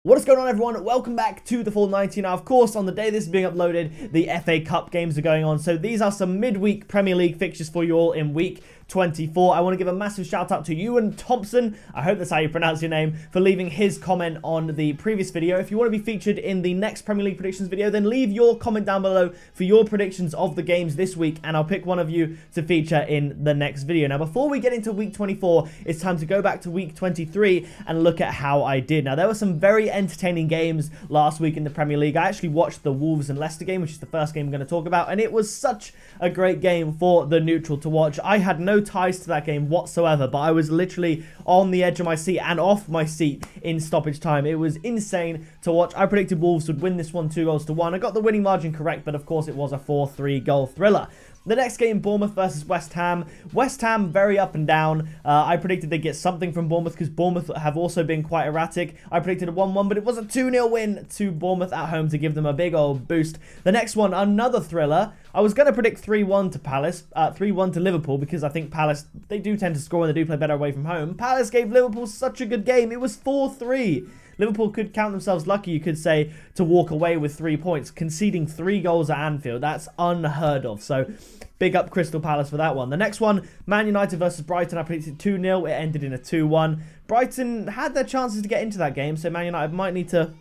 What is going on, everyone? Welcome back to the Full 90. Now, of course, on the day this is being uploaded, the FA Cup games are going on. So these are some midweek Premier League fixtures for you all in week 24. I want to give a massive shout out to Ewan Thompson, I hope that's how you pronounce your name, for leaving his comment on the previous video. If you want to be featured in the next Premier League predictions video, then leave your comment down below for your predictions of the games this week, and I'll pick one of you to feature in the next video. Now, before we get into week 24, it's time to go back to week 23 and look at how I did. Now, there were some very entertaining games last week in the Premier League. I actually watched the Wolves and Leicester game, which is the first game I'm going to talk about, and it was such a great game for the neutral to watch. I had no ties to that game whatsoever, but I was literally on the edge of my seat and off my seat in stoppage time. It was insane to watch. I predicted Wolves would win this one 2-1. I got the winning margin correct, but of course it was a 4-3 goal thriller. The next game, Bournemouth versus West Ham. West Ham, very up and down. I predicted they'd get something from Bournemouth because Bournemouth have also been quite erratic. I predicted a 1-1, but it was a 2-0 win to Bournemouth at home to give them a big old boost. The next one, another thriller. I was going to predict 3-1 to Palace, 3-1 to Liverpool, because I think Palace, they do tend to score and they do play better away from home. Palace gave Liverpool such a good game. It was 4-3. Liverpool could count themselves lucky, you could say, to walk away with 3 points, conceding 3 goals at Anfield. That's unheard of. So, big up Crystal Palace for that one. The next one, Man United versus Brighton. I predicted 2-0. It ended in a 2-1. Brighton had their chances to get into that game, so Man United might need to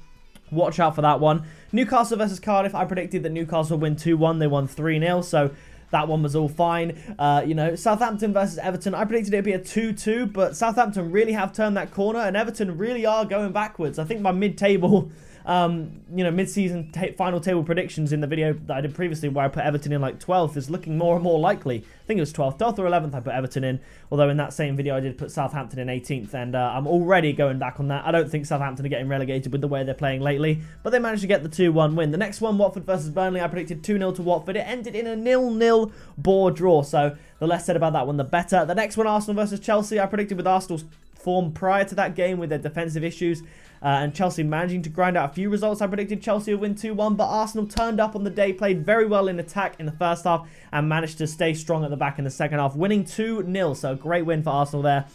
watch out for that one. Newcastle versus Cardiff. I predicted that Newcastle would win 2-1. They won 3-0, so that one was all fine. Southampton versus Everton. I predicted it would be a 2-2, but Southampton really have turned that corner, and Everton really are going backwards. I think my mid-table, mid-season final table predictions in the video that I did previously, where I put Everton in like 12th, is looking more and more likely. I think it was 12th or 11th I put Everton in, although in that same video I did put Southampton in 18th, and I'm already going back on that. I don't think Southampton are getting relegated with the way they're playing lately, but they managed to get the 2-1 win. The next one, Watford versus Burnley. I predicted 2-0 to Watford. It ended in a 0-0 bore draw, so the less said about that one, the better. The next one, Arsenal versus Chelsea. I predicted with Arsenal's form prior to that game with their defensive issues, and Chelsea managing to grind out a few results. I predicted Chelsea would win 2-1, but Arsenal turned up on the day, played very well in attack in the first half, and managed to stay strong at the back in the second half, winning 2-0. So a great win for Arsenal there.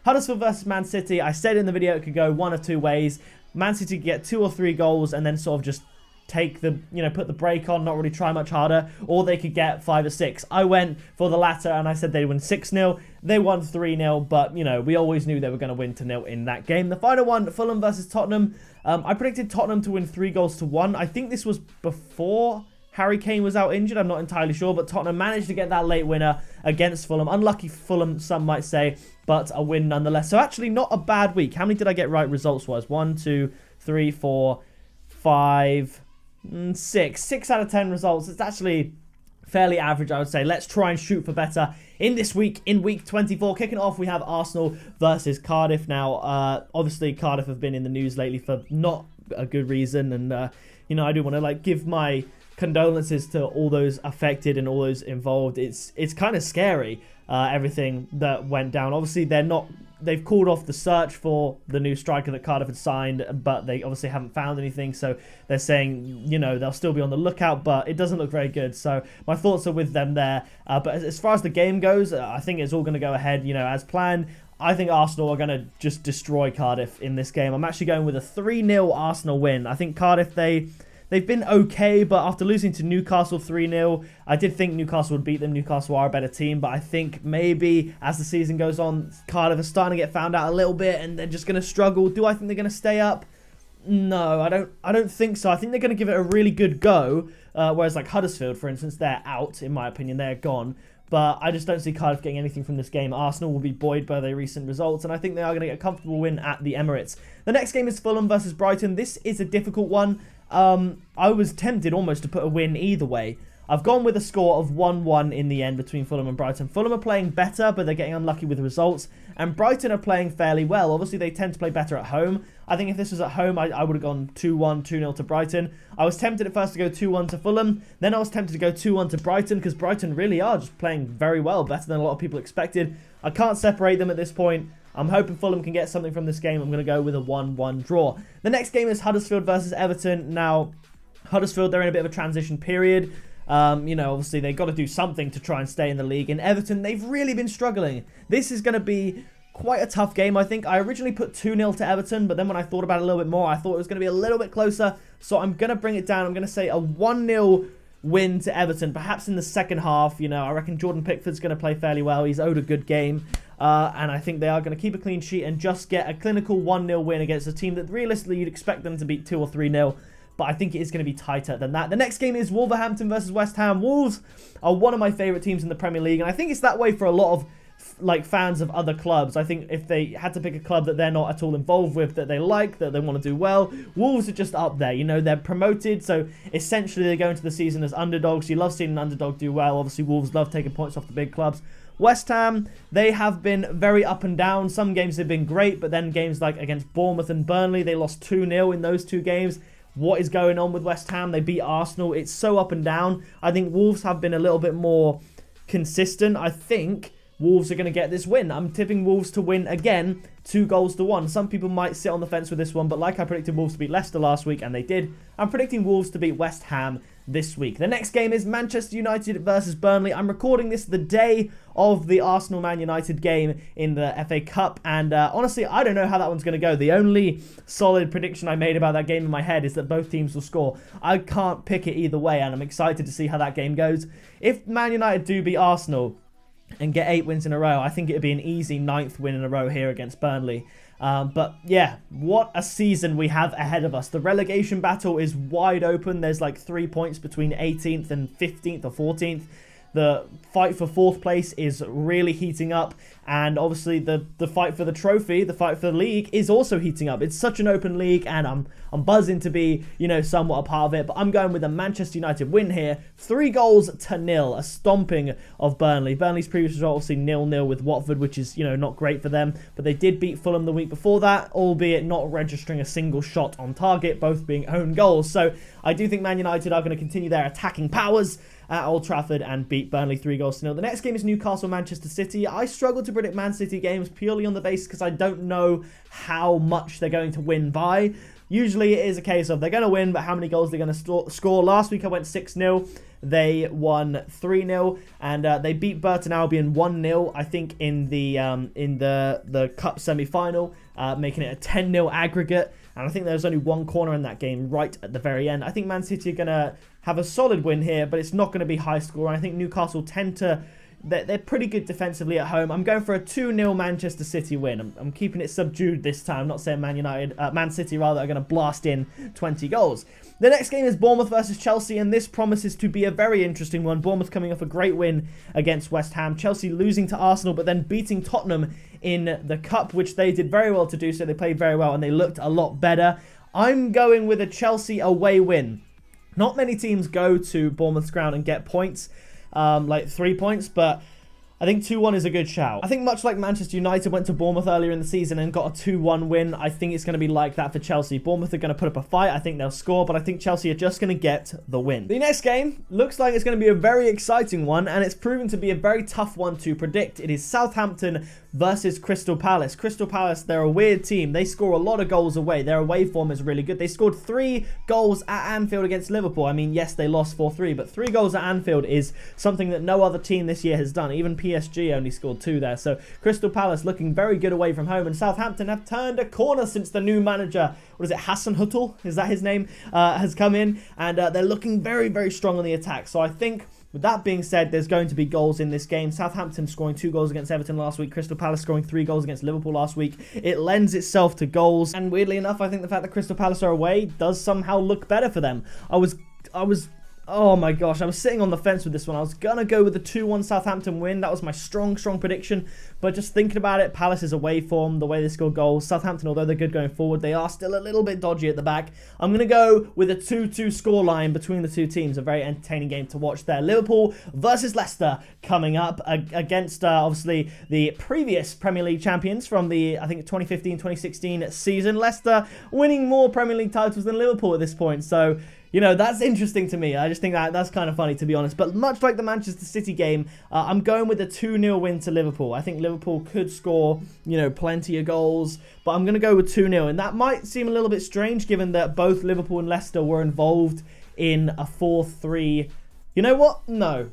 Huddersfield versus Man City. I said in the video it could go one of two ways. Man City could get 2 or 3 goals and then sort of just take the, put the brake on, not really try much harder, or they could get 5 or 6. I went for the latter, and I said they'd win 6-0. They won 3-0, but, we always knew they were going to win 2-0 in that game. The final one, Fulham versus Tottenham. I predicted Tottenham to win 3-1. I think this was before Harry Kane was out injured. I'm not entirely sure, but Tottenham managed to get that late winner against Fulham. Unlucky for Fulham, some might say, but a win nonetheless. So actually not a bad week. How many did I get right results-wise? 1, 2, 3, 4, 5... 6 out of 10 results. It's actually fairly average, I would say. Let's try and shoot for better in this week, in week 24. Kicking off, we have Arsenal versus Cardiff. Now, obviously, Cardiff have been in the news lately for not a good reason, and I do want to give my condolences to all those affected and all those involved. It's kind of scary, everything that went down. Obviously, they've called off the search for the new striker that Cardiff had signed, but they obviously haven't found anything, so they're saying, they'll still be on the lookout, but it doesn't look very good, so my thoughts are with them there. But as far as the game goes, I think it's all going to go ahead, as planned. I think Arsenal are going to just destroy Cardiff in this game. I'm actually going with a 3-0 Arsenal win. I think Cardiff, They've been okay, but after losing to Newcastle 3-0, I did think Newcastle would beat them. Newcastle are a better team, but I think maybe as the season goes on, Cardiff are starting to get found out a little bit, and they're just going to struggle. Do I think they're going to stay up? No, I don't think so. I think they're going to give it a really good go, whereas like Huddersfield, for instance, they're out, in my opinion. They're gone. But I just don't see Cardiff getting anything from this game. Arsenal will be buoyed by their recent results, and I think they are going to get a comfortable win at the Emirates. The next game is Fulham versus Brighton. This is a difficult one. I was tempted almost to put a win either way. I've gone with a score of 1-1 in the end between Fulham and Brighton. Fulham are playing better, but they're getting unlucky with the results. And Brighton are playing fairly well. Obviously, they tend to play better at home. I think if this was at home, I would have gone 2-1, 2-0 to Brighton. I was tempted at first to go 2-1 to Fulham. Then I was tempted to go 2-1 to Brighton, because Brighton really are just playing very well, better than a lot of people expected. I can't separate them at this point. I'm hoping Fulham can get something from this game. I'm going to go with a 1-1 draw. The next game is Huddersfield versus Everton. Now, Huddersfield, they're in a bit of a transition period. Obviously they've got to do something to try and stay in the league. And Everton, they've really been struggling. This is going to be quite a tough game, I think. I originally put 2-0 to Everton, but then when I thought about it a little bit more, I thought it was going to be a little bit closer. So I'm going to bring it down. I'm going to say a 1-0 win to Everton, perhaps in the second half. You know, I reckon Jordan Pickford's going to play fairly well. He's owed a good game. And I think they are going to keep a clean sheet and just get a clinical 1-0 win against a team that realistically you'd expect them to beat 2 or 3-0. But I think it is going to be tighter than that. The next game is Wolverhampton versus West Ham. Wolves are one of my favourite teams in the Premier League, and I think it's that way for a lot of fans of other clubs. I think if they had to pick a club that they're not at all involved with, that they like, that they want to do well, Wolves are just up there. You know, they're promoted, so essentially they go into the season as underdogs. You love seeing an underdog do well. Obviously, Wolves love taking points off the big clubs. West Ham, they have been very up and down. Some games have been great, but then games like against Bournemouth and Burnley, they lost 2-0 in those 2 games. What is going on with West Ham? They beat Arsenal. It's so up and down. I think Wolves have been a little bit more consistent. I think Wolves are going to get this win. I'm tipping Wolves to win again, 2-1. Some people might sit on the fence with this one, but like I predicted Wolves to beat Leicester last week, and they did, I'm predicting Wolves to beat West Ham this week. The next game is Manchester United versus Burnley. I'm recording this the day of the Arsenal-Man United game in the FA Cup, and honestly, I don't know how that one's going to go. The only solid prediction I made about that game in my head is that both teams will score. I can't pick it either way, and I'm excited to see how that game goes. If Man United do beat Arsenal and get 8 wins in a row, I think it would be an easy 9th win in a row here against Burnley. But yeah, what a season we have ahead of us. The relegation battle is wide open. There's like 3 points between 18th and 15th or 14th. The fight for 4th place is really heating up, and obviously the fight for the trophy, the fight for the league, is also heating up. It's such an open league, and I'm buzzing to be, you know, somewhat a part of it. But I'm going with a Manchester United win here, 3-0, a stomping of Burnley. Burnley's previous result obviously 0-0 with Watford, which is, you know, not great for them. But they did beat Fulham the week before that, albeit not registering a single shot on target, both being own goals. So I do think Man United are going to continue their attacking powers at Old Trafford and beat Burnley 3-0. The next game is Newcastle-Manchester City. I struggle to predict Man City games purely on the basis because I don't know how much they're going to win by. Usually it is a case of they're going to win, but how many goals they're going to score. Last week I went 6-0. They won 3-0, and they beat Burton Albion 1-0, I think, in the cup semi-final, making it a 10-0 aggregate. And I think there was only one corner in that game right at the very end. I think Man City are going to have a solid win here, but it's not going to be high scoring. I think Newcastle tend to... They're pretty good defensively at home. I'm going for a 2-0 Manchester City win. I'm keeping it subdued this time. I'm not saying Man City rather are going to blast in 20 goals. The next game is Bournemouth versus Chelsea, and this promises to be a very interesting one. Bournemouth coming off a great win against West Ham. Chelsea losing to Arsenal, but then beating Tottenham in the Cup, which they did very well to do so. They played very well, and they looked a lot better. I'm going with a Chelsea away win. Not many teams go to Bournemouth's ground and get points. Like 3 points, but I think 2-1 is a good shout. I think much like Manchester United went to Bournemouth earlier in the season and got a 2-1 win, I think it's going to be like that for Chelsea. Bournemouth are going to put up a fight. I think they'll score, but I think Chelsea are just going to get the win. The next game looks like it's going to be a very exciting one, and it's proven to be a very tough one to predict. It is Southampton versus Crystal Palace. Crystal Palace, they're a weird team. They score a lot of goals away. Their away form is really good. They scored 3 goals at Anfield against Liverpool. I mean, yes, they lost 4-3, but 3 goals at Anfield is something that no other team this year has done. Even PSG only scored 2 there. So Crystal Palace looking very good away from home, and Southampton have turned a corner since the new manager, what is it, Hassan Huttel, is that his name, has come in, and they're looking very, very strong on the attack. So I think, with that being said, there's going to be goals in this game. Southampton scoring 2 goals against Everton last week. Crystal Palace scoring 3 goals against Liverpool last week. It lends itself to goals. And weirdly enough, I think the fact that Crystal Palace are away does somehow look better for them. Oh my gosh, I was sitting on the fence with this one. I was going to go with the 2-1 Southampton win. That was my strong prediction. But just thinking about it, Palace's away form, the way they score goals. Southampton, although they're good going forward, they are still a little bit dodgy at the back. I'm going to go with a 2-2 scoreline between the two teams. A very entertaining game to watch there. Liverpool versus Leicester coming up against, obviously, the previous Premier League champions from the, I think, 2015-2016 season. Leicester winning more Premier League titles than Liverpool at this point. So, you know, that's interesting to me. I just think that's kind of funny, to be honest. But much like the Manchester City game, I'm going with a 2-0 win to Liverpool. I think Liverpool could score, you know, plenty of goals. But I'm going to go with 2-0. And that might seem a little bit strange, given that both Liverpool and Leicester were involved in a 4-3. You know what? No.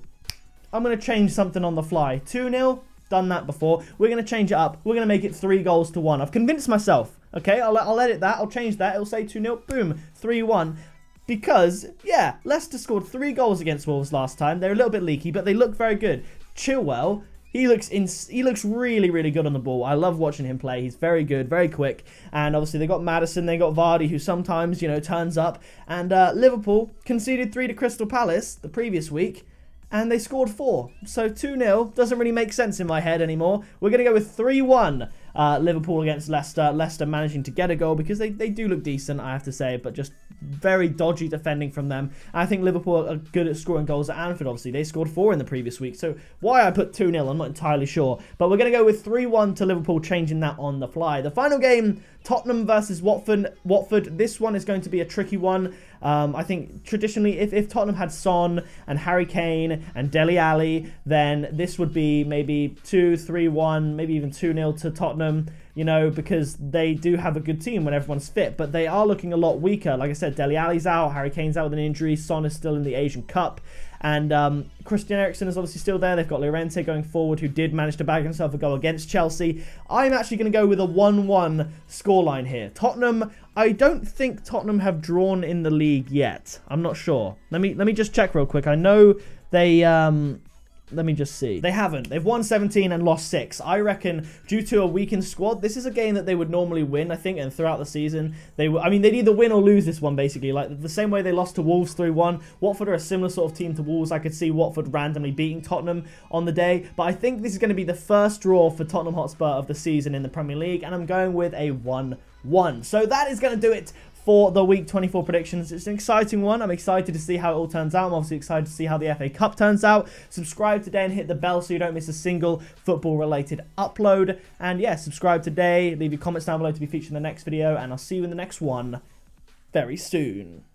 I'm going to change something on the fly. 2-0. done that before. We're going to change it up. We're going to make it 3-1. I've convinced myself. Okay, I'll edit that. I'll change that. It'll say 2-0. Boom. 3-1. Because, yeah, Leicester scored 3 goals against Wolves last time. They're a little bit leaky, but they look very good. Chilwell, he looks really, really good on the ball. I love watching him play. He's very good, very quick. And obviously they got Maddison, they got Vardy, who sometimes, you know, turns up. And Liverpool conceded 3 to Crystal Palace the previous week, and they scored 4. So 2-0 doesn't really make sense in my head anymore. We're going to go with 3-1. Liverpool against Leicester. Leicester managing to get a goal because they do look decent, I have to say, but just very dodgy defending from them. I think Liverpool are good at scoring goals at Anfield, obviously. They scored 4 in the previous week, so why I put 2-0, I'm not entirely sure. But we're going to go with 3-1 to Liverpool, changing that on the fly. The final game, Tottenham versus Watford. This one is going to be a tricky one. I think traditionally, if Tottenham had Son and Harry Kane and Dele Alli, then this would be maybe 2-3-1, maybe even 2-0 to Tottenham, you know, because they do have a good team when everyone's fit, but they are looking a lot weaker. Like I said, Dele Alli's out, Harry Kane's out with an injury, Son is still in the Asian Cup, and Christian Eriksen is obviously still there. They've got Llorente going forward, who did manage to bag himself a goal against Chelsea. I'm actually going to go with a 1-1 scoreline here. Tottenham, I don't think Tottenham have drawn in the league yet. I'm not sure. Let me just check real quick. I know they let me just see. They haven't. They've won 17 and lost 6. I reckon due to a weakened squad, this is a game that they would normally win, I think, and throughout the season, I mean, they'd either win or lose this one, basically. Like, the same way they lost to Wolves 3-1. Watford are a similar sort of team to Wolves. I could see Watford randomly beating Tottenham on the day, but I think this is going to be the first draw for Tottenham Hotspur of the season in the Premier League, and I'm going with a 1-1. So that is going to do it for the Week 24 predictions. It's an exciting one. I'm excited to see how it all turns out. I'm obviously excited to see how the FA Cup turns out. Subscribe today and hit the bell so you don't miss a single football-related upload. And yeah, subscribe today. Leave your comments down below to be featured in the next video. And I'll see you in the next one very soon.